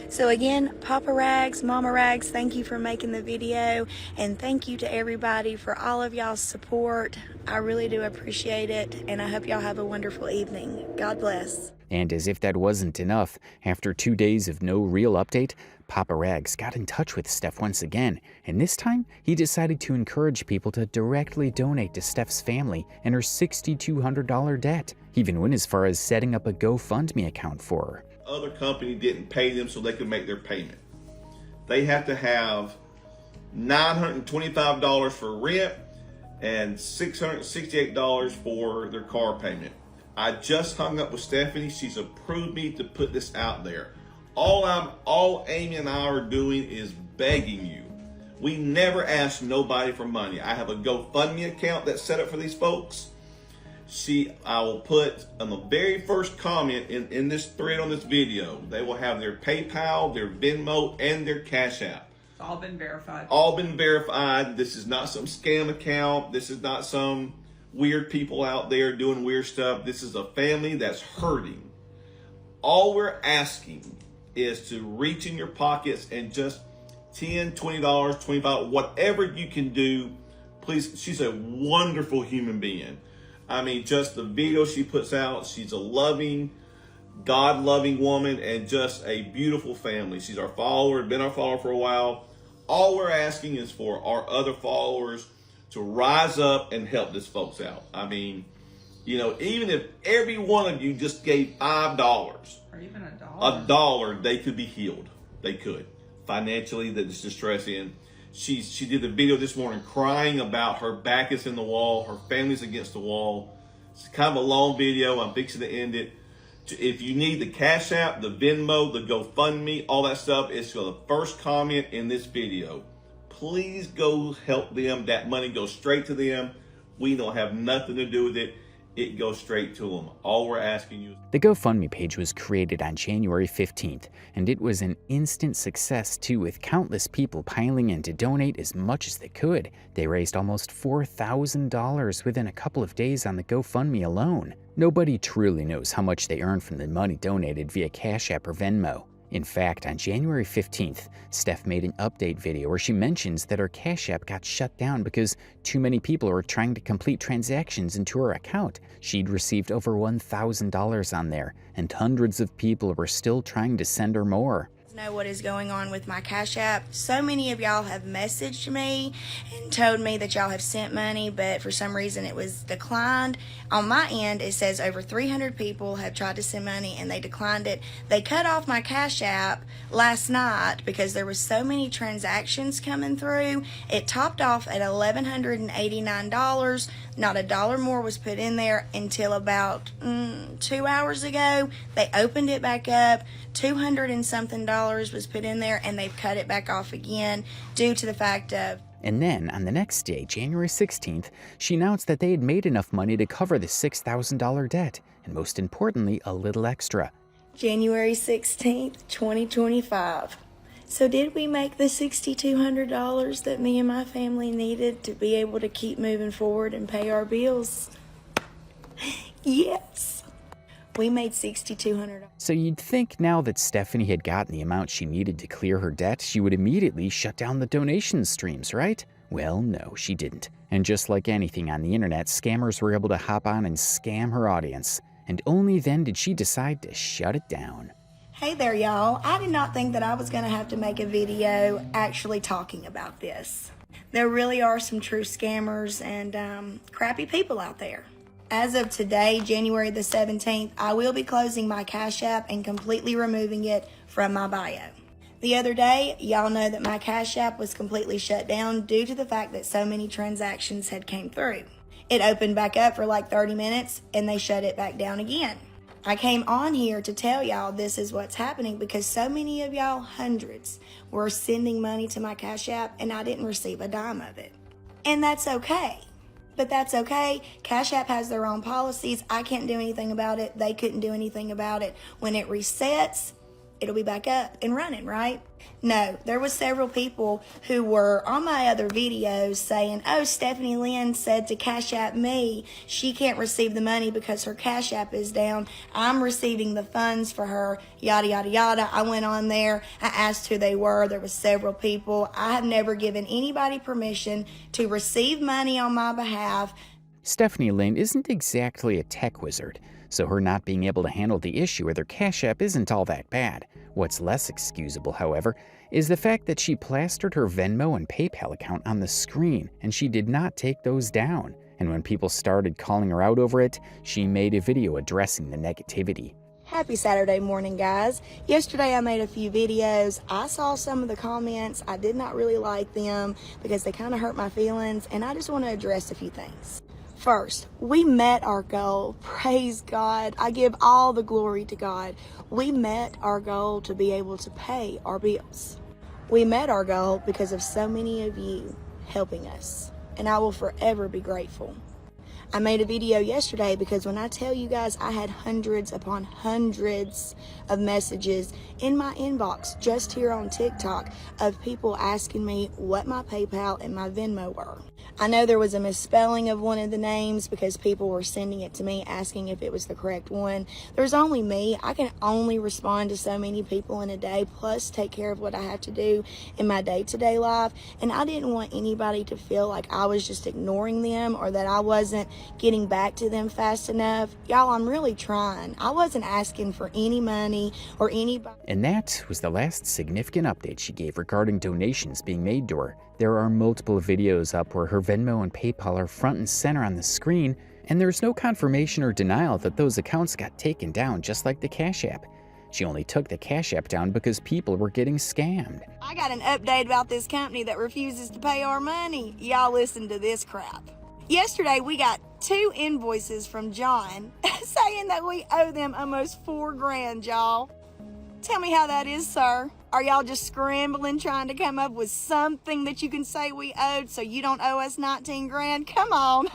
So again, Papa Rags, Mama Rags, thank you for making the video, and thank you to everybody for all of y'all's support. I really do appreciate it, and I hope y'all have a wonderful evening. God bless. And as if that wasn't enough, after 2 days of no real update, Papa Rags got in touch with Steph once again, and this time he decided to encourage people to directly donate to Steph's family and her $6,200 debt. He even went as far as setting up a GoFundMe account for her. Other company didn't pay them so they could make their payment. They have to have $925 for rent and $668 for their car payment. I just hung up with Stephanie. She's approved me to put this out there. All Amy and I are doing is begging you. We never ask nobody for money. I have a GoFundMe account that's set up for these folks. I will put on the very first comment in this thread on this video, they will have their PayPal, their Venmo, and their Cash App. It's all been verified. All been verified. This is not some scam account. This is not some weird people out there doing weird stuff. This is a family that's hurting. All we're asking is to reach in your pockets and just $10, $20, $25, whatever you can do. Please, she's a wonderful human being. I mean, just the video she puts out, she's a loving, God-loving woman and just a beautiful family. She's our follower, been our follower for a while. All we're asking is for our other followers to rise up and help these folks out. I mean, you know, even if every one of you just gave $5 or even a dollar, they could be healed. They could. Financially, there's distress in. She did a video this morning crying about her back is in the wall, her family's against the wall. It's kind of a long video. I'm fixing to end it. If you need the Cash App, the Venmo, the GoFundMe, all that stuff, it's for the first comment in this video. Please go help them. That money goes straight to them. We don't have nothing to do with it. it goes straight to them. All we're asking you is... The GoFundMe page was created on January 15th, and it was an instant success too, with countless people piling in to donate as much as they could. They raised almost $4,000 within a couple of days on the GoFundMe alone. Nobody truly knows how much they earned from the money donated via Cash App or Venmo. In fact, on January 15th, Steph made an update video where she mentions that her Cash App got shut down because too many people were trying to complete transactions into her account. She'd received over $1,000 on there, and hundreds of people were still trying to send her more. Know what is going on with my Cash App. So many of y'all have messaged me and told me that y'all have sent money, but for some reason it was declined. On my end, it says over 300 people have tried to send money and they declined it. They cut off my Cash App last night because there was so many transactions coming through. It topped off at $1,189. Not a dollar more was put in there until about 2 hours ago. They opened it back up. $200 and something was put in there, and they've cut it back off again due to the fact of... And then, on the next day, January 16th, she announced that they had made enough money to cover the $6,000 debt, and most importantly, a little extra. January 16th, 2025. So did we make the $6,200 that me and my family needed to be able to keep moving forward and pay our bills? Yes. We made $6,200. So you'd think now that Stephanie had gotten the amount she needed to clear her debt, she would immediately shut down the donation streams, right? Well, no, she didn't. And just like anything on the internet, scammers were able to hop on and scam her audience. And only then did she decide to shut it down. Hey there, y'all. I did not think that I was going to have to make a video actually talking about this. There really are some true scammers and crappy people out there. As of today, January the 17th, I will be closing my Cash App and completely removing it from my bio. The other day, y'all know that my Cash App was completely shut down due to the fact that so many transactions had came through. It opened back up for like 30 minutes and they shut it back down again. I came on here to tell y'all this is what's happening because so many of y'all, hundreds, were sending money to my Cash App and I didn't receive a dime of it. And that's okay. But that's okay. Cash App has their own policies. I can't do anything about it. They couldn't do anything about it. When it resets, it'll be back up and running, right? No, there was several people who were on my other videos saying, oh, Stephanie Lynn said to Cash App me, she can't receive the money because her Cash App is down. I'm receiving the funds for her, yada, yada, yada. I went on there. I asked who they were. There was several people. I have never given anybody permission to receive money on my behalf. Stephanie Lynn isn't exactly a tech wizard, so her not being able to handle the issue with her Cash App isn't all that bad. What's less excusable, however, is the fact that she plastered her Venmo and PayPal account on the screen, and she did not take those down. And when people started calling her out over it, she made a video addressing the negativity. Happy Saturday morning, guys. Yesterday I made a few videos. I saw some of the comments. I did not really like them because they kind of hurt my feelings, and I just want to address a few things. First, we met our goal. Praise God. I give all the glory to God. We met our goal to be able to pay our bills. We met our goal because of so many of you helping us, and I will forever be grateful. I made a video yesterday because when I tell you guys I had hundreds upon hundreds of messages in my inbox just here on TikTok of people asking me what my PayPal and my Venmo were. I know there was a misspelling of one of the names because people were sending it to me asking if it was the correct one. There's only me. I can only respond to so many people in a day, plus take care of what I have to do in my day-to-day life. And I didn't want anybody to feel like I was just ignoring them or that I wasn't getting back to them fast enough. Y'all, I'm really trying. I wasn't asking for any money or anybody. And that was the last significant update she gave regarding donations being made to her. There are multiple videos up where her Venmo and PayPal are front and center on the screen, and there's no confirmation or denial that those accounts got taken down just like the Cash App. She only took the Cash App down because people were getting scammed. I got an update about this company that refuses to pay our money. Y'all listen to this crap. Yesterday, we got 2 invoices from John saying that we owe them almost $4,000, y'all. Tell me how that is, sir. Are y'all just scrambling trying to come up with something that you can say we owed so you don't owe us $19,000? Come on.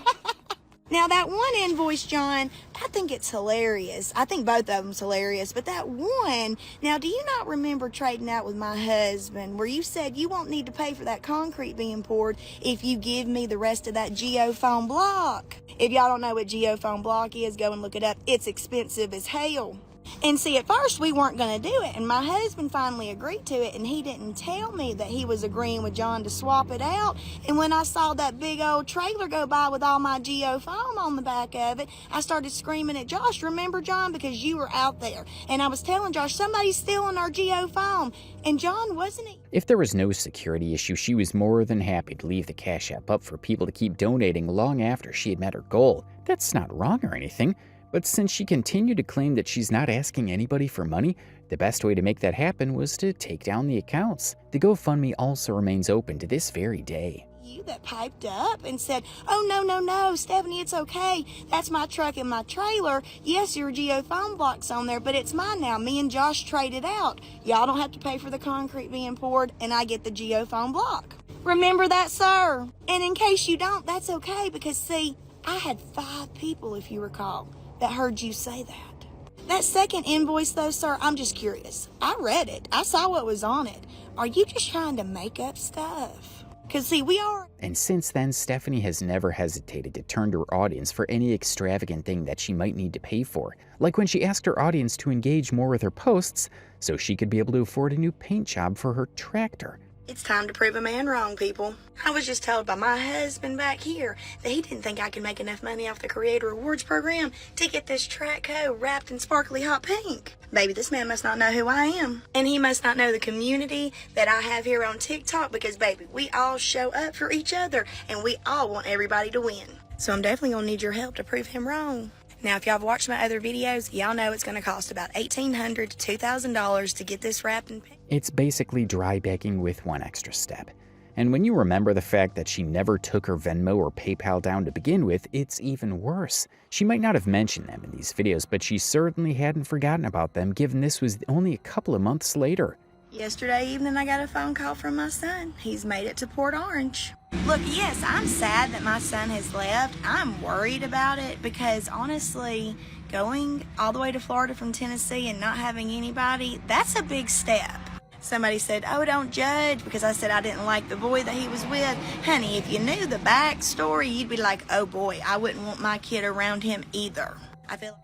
Now, that one invoice, John, I think it's hilarious. I think both of them's hilarious. But that one, now, do you not remember trading out with my husband where you said you won't need to pay for that concrete being poured if you give me the rest of that geofoam block? If y'all don't know what geofoam block is, go and look it up. It's expensive as hell. And see, at first we weren't going to do it, and my husband finally agreed to it, and he didn't tell me that he was agreeing with John to swap it out. And when I saw that big old trailer go by with all my geofoam on the back of it, I started screaming at Josh, remember, John, because you were out there. And I was telling Josh, somebody's stealing our geofoam. And John, wasn't he? If there was no security issue, she was more than happy to leave the Cash App up for people to keep donating long after she had met her goal. That's not wrong or anything. But since she continued to claim that she's not asking anybody for money, the best way to make that happen was to take down the accounts. The GoFundMe also remains open to this very day. You that piped up and said, oh, no, Stephanie, it's okay. That's my truck and my trailer. Yes, your geofoam block's on there, but it's mine now. Me and Josh traded out. Y'all don't have to pay for the concrete being poured, and I get the geofoam block. Remember that, sir? And in case you don't, that's okay, because, see, I had 5 people, if you recall, that heard you say that. That second invoice, though, sir, I'm just curious. I read it. I saw what was on it. Are you just trying to make up stuff? Because, see, we are... And since then, Stephanie has never hesitated to turn to her audience for any extravagant thing that she might need to pay for. Like when she asked her audience to engage more with her posts so she could be able to afford a new paint job for her tractor. It's time to prove a man wrong, people. I was just told by my husband back here that he didn't think I could make enough money off the Creator Rewards program to get this track hoe wrapped in sparkly hot pink. Baby, this man must not know who I am. And he must not know the community that I have here on TikTok because, baby, we all show up for each other and we all want everybody to win. So I'm definitely going to need your help to prove him wrong. Now, if y'all have watched my other videos, y'all know it's going to cost about $1,800 to $2,000 to get this wrapped in pink. It's basically dry bagging with one extra step. And when you remember the fact that she never took her Venmo or PayPal down to begin with, it's even worse. She might not have mentioned them in these videos, but she certainly hadn't forgotten about them, given this was only a couple of months later. Yesterday evening, I got a phone call from my son. He's made it to Port Orange. Look, yes, I'm sad that my son has left. I'm worried about it because, honestly, going all the way to Florida from Tennessee and not having anybody, that's a big step. Somebody said, oh, don't judge, because I said I didn't like the boy that he was with. Honey, if you knew the backstory, you'd be like, oh boy, I wouldn't want my kid around him either.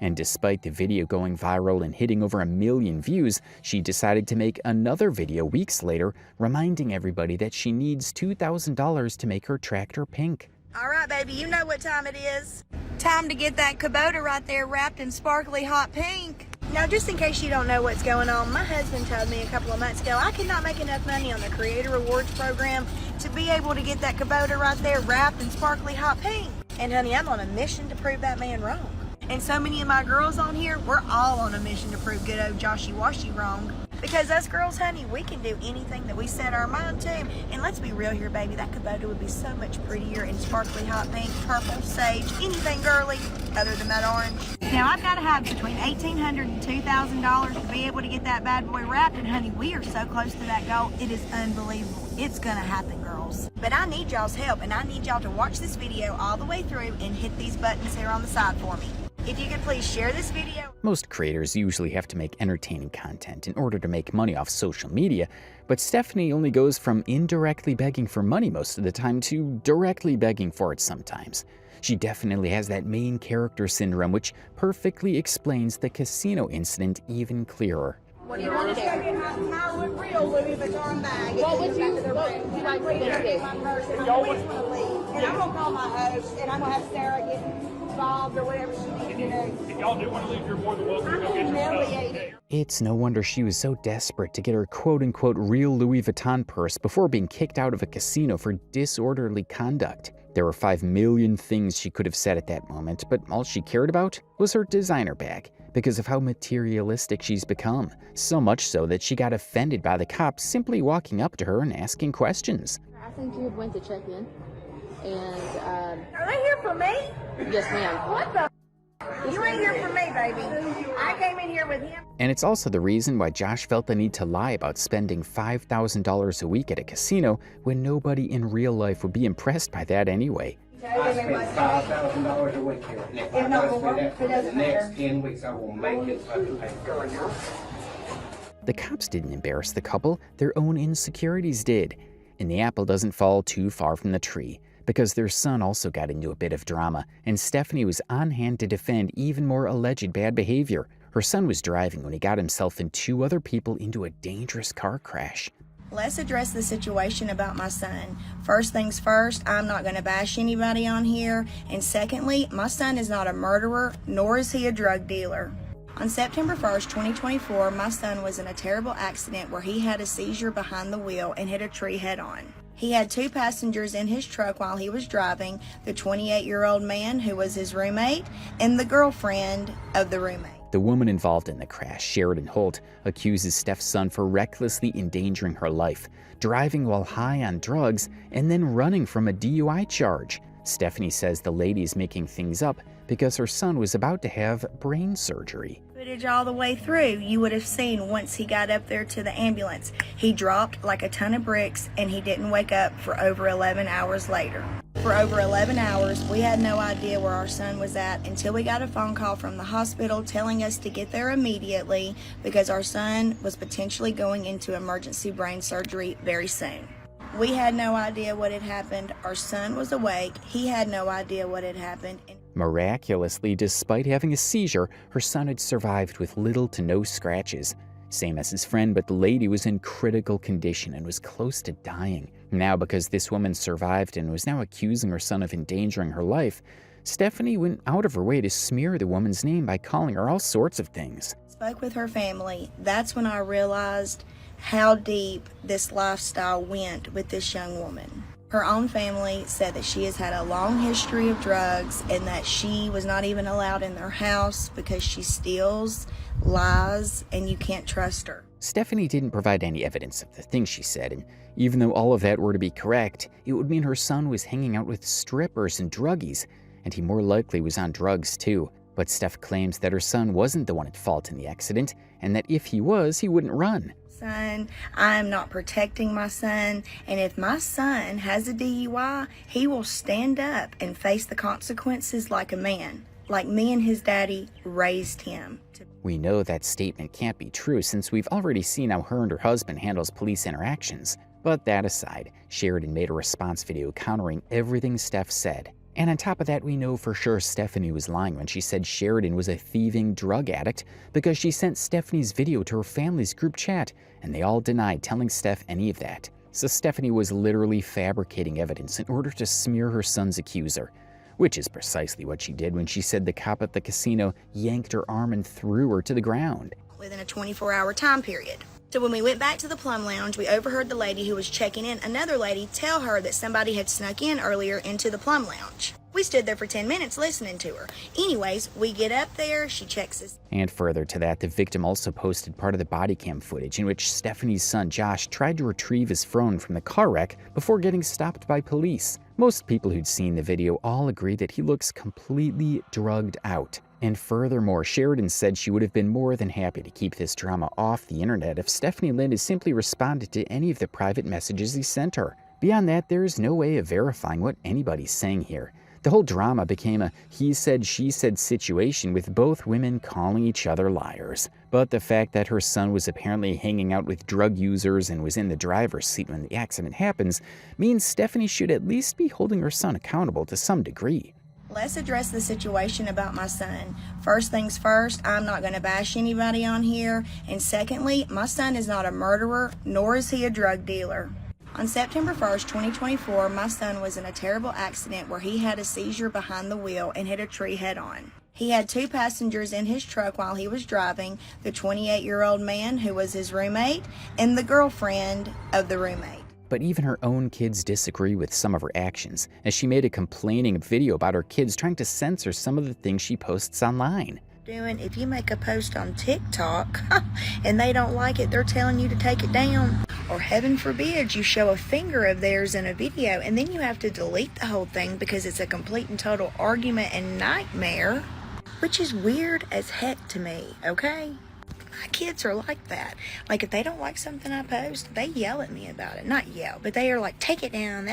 And despite the video going viral and hitting over 1 million views, she decided to make another video weeks later, reminding everybody that she needs $2,000 to make her tractor pink. All right, baby, you know what time it is. Time to get that Kubota right there wrapped in sparkly hot pink. Now, just in case you don't know what's going on, my husband told me a couple of months ago I could not make enough money on the Creator Rewards program to be able to get that Kubota right there wrapped in sparkly hot pink. And honey, I'm on a mission to prove that man wrong. And so many of my girls on here, we're all on a mission to prove good old Joshy Washy wrong. Because us girls, honey, we can do anything that we set our mind to. And let's be real here, baby. That Kubota would be so much prettier in sparkly hot pink, purple, sage, anything girly other than that orange. Now, I've got to have between $1,800 and $2,000 to be able to get that bad boy wrapped. And honey, we are so close to that goal. It is unbelievable. It's going to happen, girls. But I need y'all's help. And I need y'all to watch this video all the way through and hit these buttons here on the side for me. If you could please share this video. Most creators usually have to make entertaining content in order to make money off social media, but Stephanie only goes from indirectly begging for money most of the time to directly begging for it sometimes. She definitely has that main character syndrome, which perfectly explains the casino incident even clearer. What do you want to do? My real Louis Vuitton bag. What would you like to do? My purse, and I always want to leave. And I'm going to call my host, and I'm going to have Sarah get involved or whatever she needs to do. If y'all do want to leave, you're more than welcome to go get your stuff. It's no wonder she was so desperate to get her quote-unquote real Louis Vuitton purse before being kicked out of a casino for disorderly conduct. There were 5 million things she could have said at that moment, but all she cared about was her designer bag, because of how materialistic she's become. So much so that she got offended by the cops simply walking up to her and asking questions. I think you went to check in, and Are they here for me? yes, ma'am. What the? You ain't here for me, baby. I came in here with him. And it's also the reason why Josh felt the need to lie about spending $5,000 a week at a casino when nobody in real life would be impressed by that anyway. I spend $5,000 a week here, and if I don't spend that for the next 10 weeks, I will make it so I can pay for it. The cops didn't embarrass the couple, their own insecurities did. And the apple doesn't fall too far from the tree, because their son also got into a bit of drama, and Stephanie was on hand to defend even more alleged bad behavior. Her son was driving when he got himself and 2 other people into a dangerous car crash. Let's address the situation about my son. First things first, I'm not going to bash anybody on here. And secondly, my son is not a murderer, nor is he a drug dealer. On September 1st, 2024, my son was in a terrible accident where he had a seizure behind the wheel and hit a tree head-on. He had 2 passengers in his truck while he was driving, the 28-year-old man who was his roommate and the girlfriend of the roommate. The woman involved in the crash, Sheridan Holt, accuses Steph's son for recklessly endangering her life, driving while high on drugs, and then running from a DUI charge. Stephanie says the lady is making things up because her son was about to have brain surgery. Footage all the way through, you would have seen once he got up there to the ambulance. He dropped like a ton of bricks and he didn't wake up for over 11 hours later. For over 11 hours, we had no idea where our son was at until we got a phone call from the hospital telling us to get there immediately because our son was potentially going into emergency brain surgery very soon. We had no idea what had happened. Our son was awake. He had no idea what had happened. Miraculously, despite having a seizure, her son had survived with little to no scratches. Same as his friend, but the lady was in critical condition and was close to dying. Now, because this woman survived and was now accusing her son of endangering her life, Stephanie went out of her way to smear the woman's name by calling her all sorts of things. Spoke with her family. That's when I realized how deep this lifestyle went with this young woman. Her own family said that she has had a long history of drugs and that she was not even allowed in their house because she steals, lies, and you can't trust her. Stephanie didn't provide any evidence of the things she said, and even though all of that were to be correct, it would mean her son was hanging out with strippers and druggies, and he more likely was on drugs too. But Steph claims that her son wasn't the one at fault in the accident, and that if he was, he wouldn't run. Son, I am not protecting my son, and if my son has a DUI, he will stand up and face the consequences like a man, like me and his daddy raised him. We know that statement can't be true since we've already seen how her and her husband handles police interactions. But that aside, Sheridan made a response video countering everything Steph said. And on top of that, we know for sure Stephanie was lying when she said Sheridan was a thieving drug addict because she sent Stephanie's video to her family's group chat, and they all denied telling Steph any of that. So Stephanie was literally fabricating evidence in order to smear her son's accuser, which is precisely what she did when she said the cop at the casino yanked her arm and threw her to the ground. Within a 24-hour time period. So when we went back to the Plum Lounge, we overheard the lady who was checking in another lady tell her that somebody had snuck in earlier into the Plum Lounge. We stood there for 10 minutes listening to her. Anyways, we get up there, she checks us. And further to that, the victim also posted part of the body cam footage in which Stephanie's son Josh tried to retrieve his phone from the car wreck before getting stopped by police. Most people who'd seen the video all agree that he looks completely drugged out. And furthermore, Sheridan said she would have been more than happy to keep this drama off the internet if Stephanie Lynn had simply responded to any of the private messages he sent her. Beyond that, there's no way of verifying what anybody's saying here. The whole drama became a he said, she said situation with both women calling each other liars. But the fact that her son was apparently hanging out with drug users and was in the driver's seat when the accident happens means Stephanie should at least be holding her son accountable to some degree. Let's address the situation about my son. First things first, I'm not going to bash anybody on here. And secondly, my son is not a murderer, nor is he a drug dealer. On September 1st, 2024, my son was in a terrible accident where he had a seizure behind the wheel and hit a tree head-on. He had 2 passengers in his truck while he was driving, the 28-year-old man who was his roommate and the girlfriend of the roommate. But even her own kids disagree with some of her actions, as she made a complaining video about her kids trying to censor some of the things she posts online. If you make a post on TikTok and they don't like it, they're telling you to take it down. Or heaven forbid you show a finger of theirs in a video and then you have to delete the whole thing because it's a complete and total argument and nightmare, which is weird as heck to me, okay? My kids are like that. Like, if they don't like something I post, they yell at me about it. Not yell, but they are like, take it down.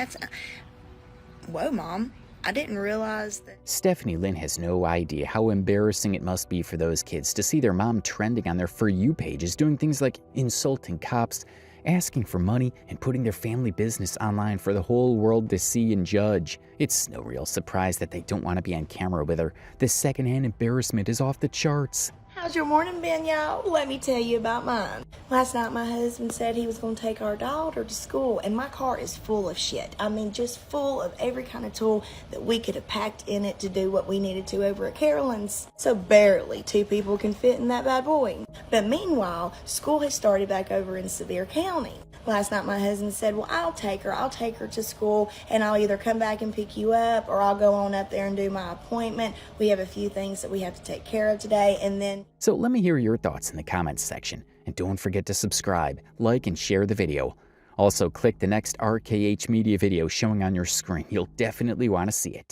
Whoa, Mom. I didn't realize that. Stephanie Lynn has no idea how embarrassing it must be for those kids to see their mom trending on their For You pages doing things like insulting cops, asking for money, and putting their family business online for the whole world to see and judge. It's no real surprise that they don't want to be on camera with her. The secondhand embarrassment is off the charts. How's your morning been, y'all? Let me tell you about mine. Last night, my husband said he was going to take our daughter to school, and my car is full of shit. I mean, just full of every kind of tool that we could have packed in it to do what we needed to over at Carolyn's. So barely 2 people can fit in that bad boy. But meanwhile, school has started back over in Sevier County. Last night, my husband said, well, I'll take her to school, and I'll either come back and pick you up, or I'll go on up there and do my appointment. We have a few things that we have to take care of today, and then... So let me hear your thoughts in the comments section. And don't forget to subscribe, like, and share the video. Also, click the next RKH Media video showing on your screen. You'll definitely want to see it.